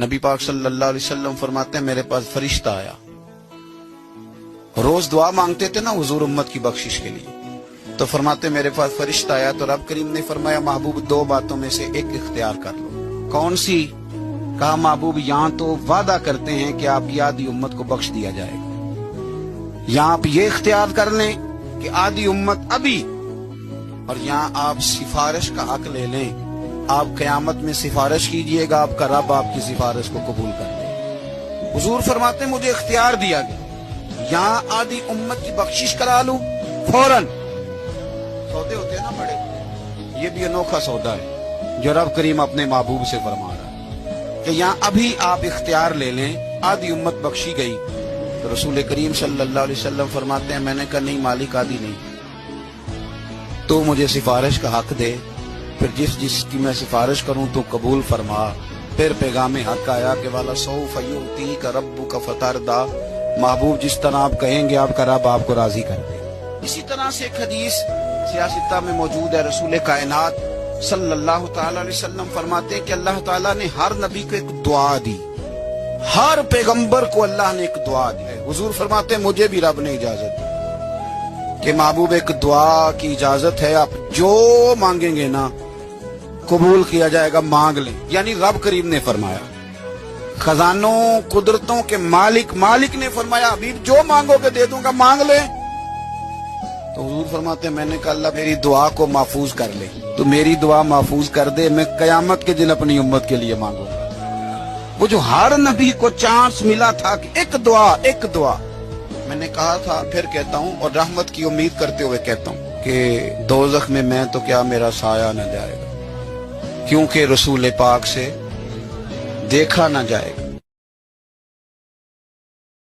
نبی پاک صلی اللہ علیہ وسلم فرماتے ہیں میرے پاس فرشتہ آیا، روز دعا مانگتے تھے نا حضور امت کی بخشش کے لیے، تو فرماتے میرے پاس فرشتہ آیا تو رب کریم نے فرمایا محبوب دو باتوں میں سے ایک اختیار کر لو۔ کون سی؟ کہا محبوب یہاں تو وعدہ کرتے ہیں کہ آپ کی آدھی امت کو بخش دیا جائے گا، یہاں آپ یہ اختیار کر لیں کہ آدھی امت ابھی، اور یہاں آپ سفارش کا حق لے لیں، آپ قیامت میں سفارش کیجئے گا، آپ کا رب آپ کی سفارش کو قبول کر لے۔ حضور فرماتے ہیں مجھے اختیار دیا گیا، یہاں آدھی امت کی بخشش کرا لوں فوراً۔ سودے ہوتے ہیں نا بڑے، یہ بھی انوکھا سودا ہے جو رب کریم اپنے محبوب سے فرما رہا ہے کہ یہاں ابھی آپ اختیار لے لیں، آدھی امت بخشی گئی۔ تو رسول کریم صلی اللہ علیہ وسلم فرماتے ہیں میں نے کہا نہیں مالک آدھی نہیں، تو مجھے سفارش کا حق دے، پھر جس کی میں سفارش کروں تو قبول فرما۔ پھر پیغام حق آیا کہ والا سوف یعطیک ربک فترضی، محبوب جس طرح آپ کہیں گے آپ کا رب آپ کو راضی کر دے۔ اسی طرح سے ایک حدیث سیاستہ میں موجود ہے، رسول کائنات صلی اللہ تعالی علیہ وسلم فرماتے ہیں کہ اللہ تعالیٰ نے ہر نبی کو ایک دعا دی، ہر پیغمبر کو اللہ نے ایک دعا دی ہے۔ حضور فرماتے ہیں مجھے بھی رب نے اجازت دی کہ محبوب ایک دعا کی اجازت ہے، آپ جو مانگیں گے نا قبول کیا جائے گا، مانگ لیں۔ یعنی رب کریم نے فرمایا، خزانوں قدرتوں کے مالک نے فرمایا حبیب جو مانگو گے دے دوں گا، مانگ لیں۔ تو حضور فرماتے ہیں میں نے کہا اللہ میری دعا کو محفوظ کر لے، تو میری دعا محفوظ کر دے، میں قیامت کے دن اپنی امت کے لیے مانگوں گا۔ وہ جو ہر نبی کو چانس ملا تھا کہ ایک دعا، میں نے کہا تھا پھر کہتا ہوں، اور رحمت کی امید کرتے ہوئے کہتا ہوں کہ دوزخ میں تو کیا میرا سایہ نہ جائے گا، کیونکہ رسول پاک سے دیکھا نہ جائے گا۔